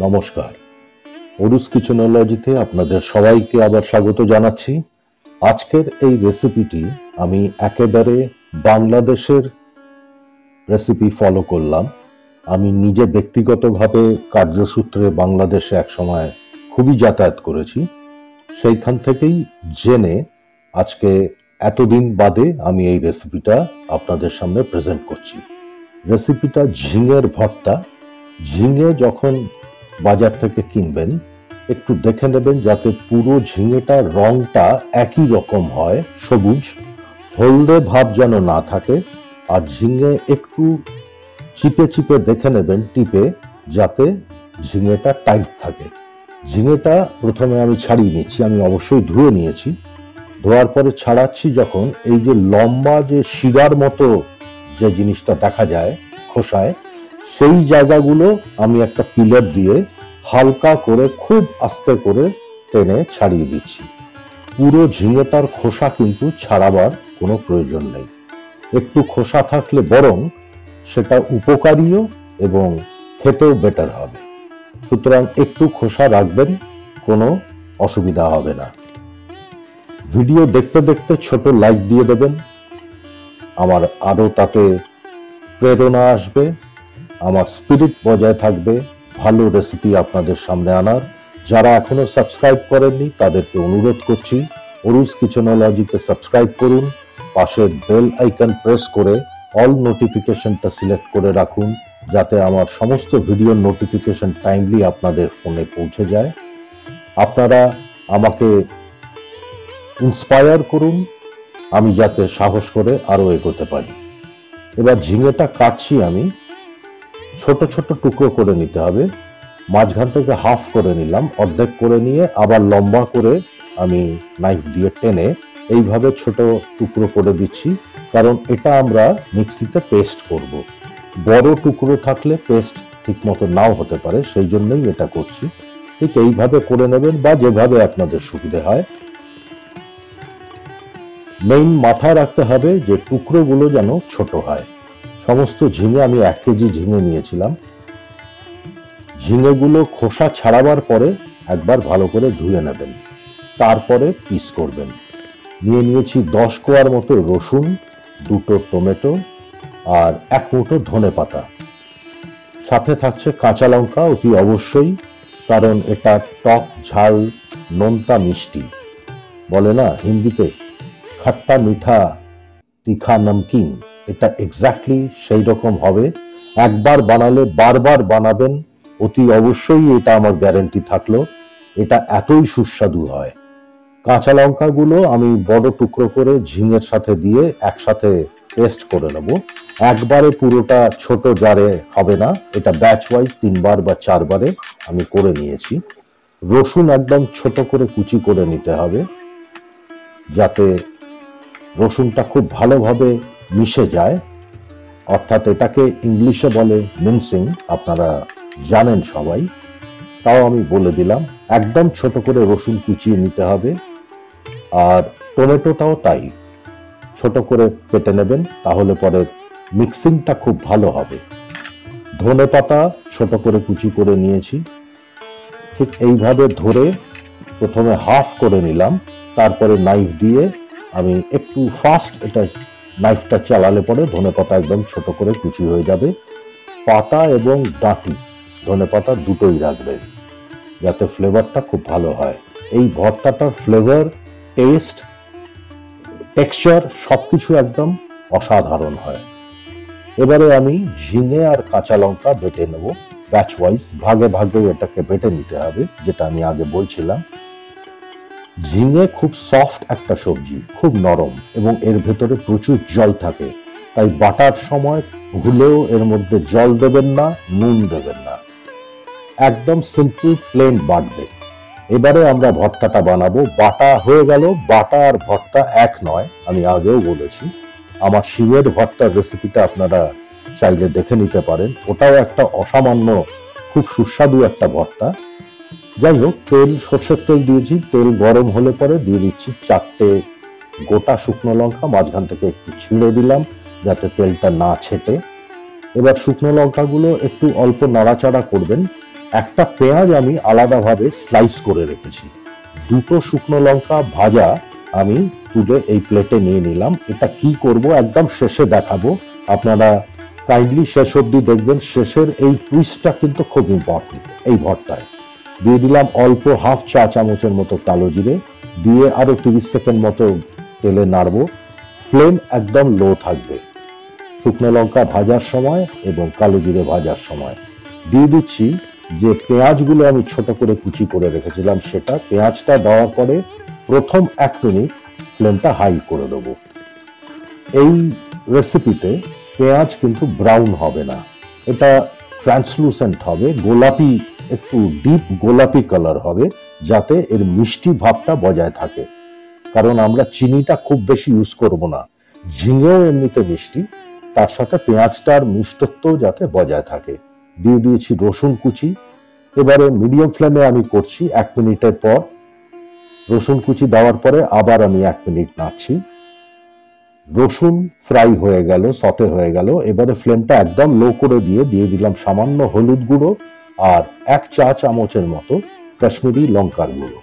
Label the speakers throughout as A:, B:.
A: নমস্কার, ওরুস কিচেনোলজিতে আপনাদের সবাইকে আবার স্বাগত জানাচ্ছি। আজকের এই রেসিপিটি আমি একেবারে বাংলাদেশের রেসিপি ফলো করলাম। আমি নিজে ব্যক্তিগতভাবে কার্যসূত্রে বাংলাদেশে একসময় খুবই যাতায়াত করেছি, সেইখান থেকেই জেনে আজকে এতদিন বাদে আমি এই রেসিপিটা আপনাদের সামনে প্রেজেন্ট করছি। রেসিপিটা ঝিঙের ভর্তা। ঝিঙে যখন বাজার থেকে কিনবেন একটু দেখে নেবেন যাতে পুরো ঝিঙেটার রংটা একই রকম হয়, সবুজ, হলদে ভাব যেন না থাকে। আর ঝিঙে একটু চিপে চিপে দেখে নেবেন টিপে, যাতে ঝিঙেটা টাইট থাকে। ঝিঙেটা প্রথমে আমি ছাড়িয়ে নিচ্ছি, আমি অবশ্যই ধুয়ে নিয়েছি। ধোয়ার পরে ছাড়াচ্ছি যখন, এই যে লম্বা যে শিরার মতো যে জিনিসটা দেখা যায় খোসায়, সেই জায়গাগুলো আমি একটা পিলার দিয়ে হালকা করে খুব আস্তে করে টেনে ছাড়িয়ে দিচ্ছি। পুরো ঝিঙেটার খোসা কিন্তু ছাড়াবার কোনো প্রয়োজন নেই। একটু খোসা থাকলে বরং সেটা উপকারীও এবং খেতেও বেটার হবে। সুতরাং একটু খোসা রাখবেন, কোনো অসুবিধা হবে না। ভিডিও দেখতে দেখতে ছোট লাইক দিয়ে দেবেন, আমার আরও তাতে প্রেরণা আসবে, আমার স্পিরিট বজায় থাকবে ভালো রেসিপি আপনাদের সামনে আনার। যারা এখনো সাবস্ক্রাইব করেননি তাদেরকে অনুরোধ করছি, ওরুস কিচেনোলজিকে সাবস্ক্রাইব করুন, পাশের বেল আইকন প্রেস করে অল নোটিফিকেশনটা সিলেক্ট করে রাখুন, যাতে আমার সমস্ত ভিডিওর নোটিফিকেশন টাইমলি আপনাদের ফোনে পৌঁছে যায়। আপনারা আমাকে ইন্সপায়ার করুন, আমি যাতে সাহস করে আরও এগোতে পারি। এবার ঝিঙেটা কাটছি আমি, ছোট ছোট টুকরো করে নিতে হবে। মাঝখান থেকে হাফ করে নিলাম, অর্ধেক করে নিয়ে আবার লম্বা করে আমি নাইফ দিয়ে টেনে এইভাবে ছোট টুকরো করে দিচ্ছি, কারণ এটা আমরা মিক্সিতে পেস্ট করব। বড় টুকরো থাকলে পেস্ট ঠিক মতো নাও হতে পারে, সেই জন্যই এটা করছি। ঠিক এইভাবে করে নেবেন বা যেভাবে আপনাদের সুবিধে হয়। মেইন মাথায় রাখতে হবে যে টুকরোগুলো যেন ছোট হয়। সমস্ত ঝিঙে আমি 1 কেজি ঝিঙে নিয়েছিলাম। ঝিঙেগুলো খোসা ছাড়াবার পরে একবার ভালো করে ধুয়ে নেবেন, তারপরে পিস করবেন। নিয়ে নিয়েছি 10 কোয়ার মতো রসুন, 2টো টমেটো আর 1 মুঠো ধনে পাতা। সাথে থাকছে কাঁচা লঙ্কা অতি অবশ্যই, কারণ এটা টক ঝাল নোনতা মিষ্টি বলে না হিন্দিতে, খাট্টা মিঠা তিখা নমকিন, এটা এক্স্যাক্টলি সেই রকম হবে। একবার বানালে বারবার বানাবেন অতি অবশ্যই, এটা আমার গ্যারেন্টি থাকলো। এটা এতই সুস্বাদু হয়। কাঁচা লঙ্কাগুলো আমি বড় টুকরো করে ঝিঙের সাথে দিয়ে একসাথে পেস্ট করে নেব। একবারে পুরোটা ছোট জারে হবে না, এটা ব্যাচ ওয়াইজ 3 বার বা 4 বারে আমি করে নিয়েছি। রসুন একদম ছোট করে কুচি করে নিতে হবে, যাতে রসুনটা খুব ভালোভাবে মিশে যায়, অর্থাৎ এটাকে ইংলিশে বলে মিনসিং, আপনারা জানেন সবাই, তাও আমি বলে দিলাম। একদম ছোট করে রসুন কুচিয়ে নিতে হবে। আর টমেটোটাও তাই ছোট করে কেটে নেবেন, তাহলে পরে মিক্সিংটা খুব ভালো হবে। ধনে পাতা ছোট করে কুচি করে নিয়েছি। ঠিক এইভাবে ধরে প্রথমে হাফ করে নিলাম, তারপরে নাইফ দিয়ে আমি একটু ফাস্ট এটা নাইফটা চালালে পরে ধনে পাতা একদম ছোট করে কুচি হয়ে যাবে। পাতা এবং ডাঁটি ধনে পাতা দুটোই রাখবেন, যাতে ফ্লেভারটা খুব ভালো হয়। এই ভর্তাটার ফ্লেভার, টেস্ট, টেক্সচার সবকিছু একদম অসাধারণ হয়। এবারে আমি ঝিঙে আর কাঁচা লঙ্কা বেটে নেব ব্যাচ ওয়াইজ, ভাগে ভাগে এটাকে বেটে নিতে হবে, যেটা আমি আগে বলছিলাম। ঝিঙে খুব সফট একটা সবজি, খুব নরম, এবং এর ভেতরে প্রচুর জল থাকে, তাই বাটার সময় ভুলেও এর মধ্যে জল দেবেন না, নুন দেবেন না, একদম সিম্পল প্লেন বাটবে। এবারে আমরা ভর্তাটা বানাবো। বাটা হয়ে গেল, বাটা আর ভর্তা এক নয়, আমি আগেও বলেছি। আমার শিমের ভর্তার রেসিপিটা আপনারা চাইলে দেখে নিতে পারেন, ওটাও একটা অসামান্য খুব সুস্বাদু একটা ভর্তা। যাই হোক, তেল, সর্ষের তেল দিয়েছি, তেল গরম হলে পরে দিয়ে দিচ্ছি 4টে গোটা শুকনো লঙ্কা, মাঝখান থেকে একটু ছিঁড়ে দিলাম যাতে তেলটা না ছেটে। এবার শুকনো লঙ্কাগুলো একটু অল্প নাড়াচাড়া করবেন, একটা পেঁয়াজ আমি আলাদাভাবে স্লাইস করে রেখেছি। দুটো শুকনো লঙ্কা ভাজা আমি তুলে এই প্লেটে নিয়ে নিলাম। এটা কি করব একদম শেষে দেখাবো, আপনারা কাইন্ডলি শেষ অবধি দেখবেন। শেষের এই টুইস্টটা কিন্তু খুব ইম্পর্টেন্ট এই ভর্তায়। দিয়ে দিলাম অল্প হাফ চা চামচের মতো কালো জিরে, দিয়ে আরো 30 সেকেন্ড মতো তেলে নাড়বো। ফ্লেম একদম লো থাকবে শুকনো লঙ্কা ভাজার সময় এবং কালো জিরে ভাজার সময়। দিয়ে দিচ্ছি যে পেঁয়াজগুলো আমি ছোট করে কুচি করে রেখেছিলাম সেটা। পেঁয়াজটা দেওয়ার পরে প্রথম 1 মিনিট ফ্লেমটা হাই করে দেবো। এই রেসিপিতে পেঁয়াজ কিন্তু ব্রাউন হবে না, এটা ট্রান্সলুসেন্ট হবে, গোলাপি, একটু ডিপ গোলাপি কালার হবে, যাতে এর মিষ্টি ভাবটা বজায় থাকে। কারণ আমরা চিনিটা খুব বেশি ইউজ করব না, ঝিঙেও এমনিতে মিষ্টি, তার সাথে পেঁয়াজটার মিষ্টত্ব যাতে বজায় থাকে। দিয়ে দিয়েছি রসুন কুচি। এবারে মিডিয়াম ফ্লেমে আমি করছি। 1 মিনিটের পর রসুন কুচি দেওয়ার পরে আবার আমি 1 মিনিট নাড়ছি। রসুন ফ্রাই হয়ে গেল, সতে হয়ে গেল। এবারে ফ্লেমটা একদম লো করে দিয়ে দিলাম সামান্য হলুদ গুঁড়ো আর 1 চা চামচের মতো কাশ্মীরি লঙ্কার গুঁড়ো।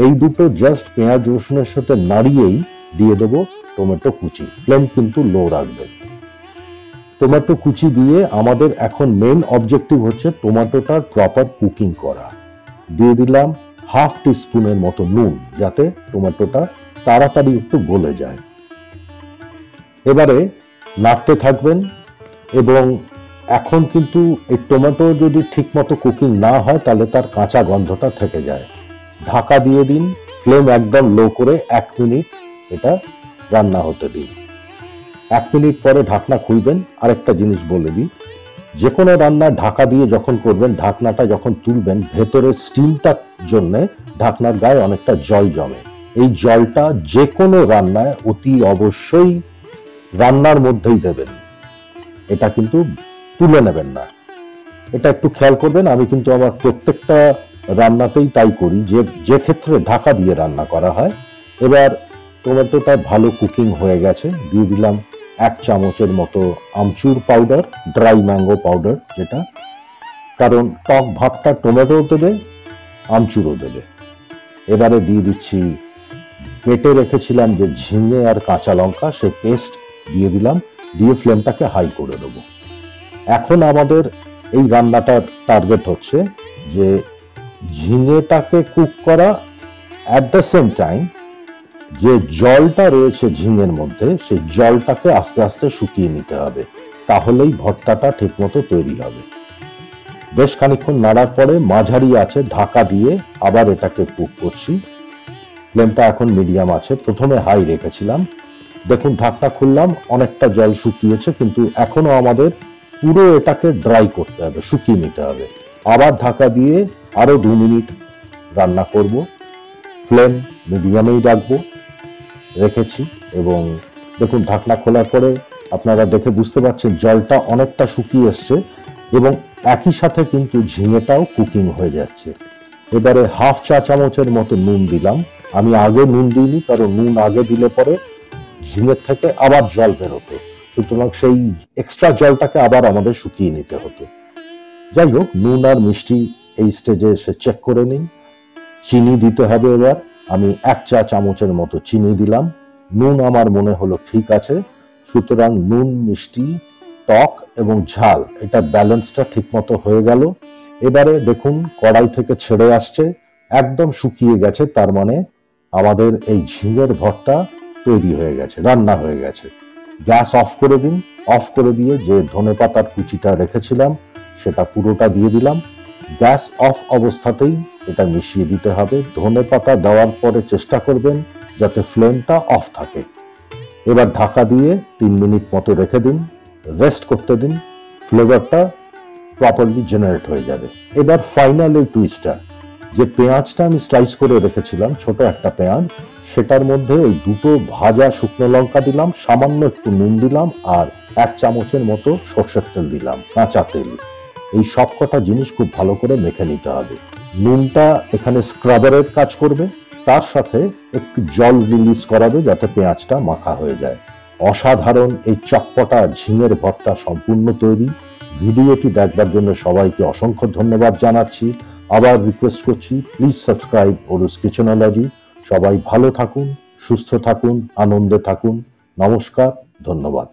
A: এই দুটো জাস্ট পেঁয়াজ রসুনের সাথে নাড়িয়েই দিয়ে দেবো টমেটো কুচি। ফ্লেম কিন্তু লো রাখবেন। টমেটো কুচি দিয়ে আমাদের এখন মেন অবজেক্টিভ হচ্ছে টমেটোটার প্রপার কুকিং করা। দিয়ে দিলাম হাফ টিস্পুনের মতো নুন, যাতে টমেটোটা তাড়াতাড়ি একটু গলে যায়। এবারে নাড়তে থাকবেন। এবং এখন কিন্তু এই টমেটো যদি ঠিক মতো কুকিং না হয় তাহলে তার কাঁচা গন্ধটা থেকে যায়। ঢাকা দিয়ে দিন, ফ্লেম একদম লো করে 1 মিনিট এটা রান্না হতে দিন। 1 মিনিট পরে ঢাকনা খুলবেন। আরেকটা জিনিস বলে দিই, যে কোনো রান্না ঢাকা দিয়ে যখন করবেন, ঢাকনাটা যখন তুলবেন, ভেতরের স্টিমটার জন্য ঢাকনার গায়ে অনেকটা জল জমে। এই জলটা যে কোনো রান্নায় অতি অবশ্যই রান্নার মধ্যেই দেবেন, এটা কিন্তু তুলে নেবেন না। এটা একটু খেয়াল করবেন। আমি কিন্তু আমার প্রত্যেকটা রান্নাতেই তাই করি, যে ক্ষেত্রে ঢাকা দিয়ে রান্না করা হয়। এবার টমেটোটা ভালো কুকিং হয়ে গেছে। দিয়ে দিলাম 1 চামচের মতো আমচুর পাউডার, ড্রাই ম্যাঙ্গো পাউডার, যেটা, কারণ টক ভাবটা টমেটো দেবে, আমচুরও দেবে। এবারে দিয়ে দিচ্ছি বেটে রেখেছিলাম যে ঝিঙে আর কাঁচা লঙ্কা, সে পেস্ট দিয়ে দিলাম। দিয়ে ফ্লেমটাকে হাই করে দেবো। এখন আমাদের এই রান্নাটার টার্গেট হচ্ছে যে ঝিঙেটাকে কুক করা, অ্যাট দ্য সেম টাইম যে জলটা রয়েছে ঝিঙের মধ্যে, সেই জলটাকে আস্তে আস্তে শুকিয়ে নিতে হবে, তাহলেই ভর্তাটা ঠিকমতো তৈরি হবে। বেশ খানিকক্ষণ নাড়ার পরে মাঝারি আছে ঢাকা দিয়ে আবার এটাকে কুক করছি। ফ্লেমটা এখন মিডিয়াম আছে, প্রথমে হাই রেখেছিলাম। দেখুন ঢাকনা খুললাম, অনেকটা জল শুকিয়েছে, কিন্তু এখনো আমাদের পুরো এটাকে ড্রাই করতে হবে, শুকিয়ে নিতে হবে। আবার ঢাকা দিয়ে আরো 2 মিনিট রান্না করব। ফ্লেম মিডিয়ামেই রেখেছি। এবং দেখুন ঢাকনা খোলার পরে আপনারা দেখে বুঝতে পারছেন জলটা অনেকটা শুকিয়ে এসছে এবং একই সাথে কিন্তু ঝিঙেটাও কুকিং হয়ে যাচ্ছে। এবারে হাফ চা চামচের মতো নুন দিলাম। আমি আগে নুন দিইনি, কারণ নুন আগে দিলে পরে ঝিঙের থেকে আবার জল বেরোতো, সুতরাং সেই এক্সট্রা জলটাকে আবার আমাদের শুকিয়ে নিতে হতো। যাই হোক, নুন আর মিষ্টি এই স্টেজে এসে চেক করে নিন। চিনি দিতে হবে। এবার আমি 1 চা চামচের মতো চিনি দিলাম। নুন আমার মনে হলো ঠিক আছে, সুতরাং নুন, মিষ্টি, টক এবং ঝাল, এটা ব্যালেন্সটা ঠিক মতো হয়ে গেল। এবারে দেখুন কড়াই থেকে ছেড়ে আসছে, একদম শুকিয়ে গেছে, তার মানে আমাদের এই ঝিঙের ভর্তা তৈরি হয়ে গেছে, রান্না হয়ে গেছে। গ্যাস অফ করে দিন। অফ করে দিয়ে যে ধনেপাতার কুচিটা রেখেছিলাম সেটা পুরোটা দিয়ে দিলাম। গ্যাস অফ অবস্থাতেই এটা মিশিয়ে দিতে হবে। ধনেপাতা দেওয়ার পরে চেষ্টা করবেন যাতে ফ্লেমটা অফ থাকে। এবার ঢাকা দিয়ে 3 মিনিট মতো রেখে দিন, রেস্ট করতে দিন, ফ্লেভারটা প্রপারলি জেনারেট হয়ে যাবে। এবার ফাইনাল এই টুইস্টটা, যে পেঁয়াজটা আমি স্লাইস করে রেখেছিলাম, ছোট একটা পেঁয়াজ, সেটার মধ্যে ওই দুটো ভাজা শুকনো লঙ্কা দিলাম, সামান্য একটু নুন দিলাম আর 1 চামচের মতো সর্ষের তেল দিলাম, কাঁচা তেল। এই সব কটা জিনিস খুব ভালো করে মেখে নিতে হবে। নুনটা এখানে স্ক্রাবারের কাজ করবে, তার সাথে একটু জল রিলিজ করাবে যাতে পেঁয়াজটা মাখা হয়ে যায়। অসাধারণ এই চটপটা ঝিঙের ভর্তা সম্পূর্ণ তৈরি। ভিডিওটি দেখবার জন্য সবাইকে অসংখ্য ধন্যবাদ জানাচ্ছি। আবার রিকোয়েস্ট করছি, প্লিজ সাবস্ক্রাইব ওরুস কিচেনোলজি। সবাই ভালো থাকুন, সুস্থ থাকুন, আনন্দে থাকুন। নমস্কার, ধন্যবাদ।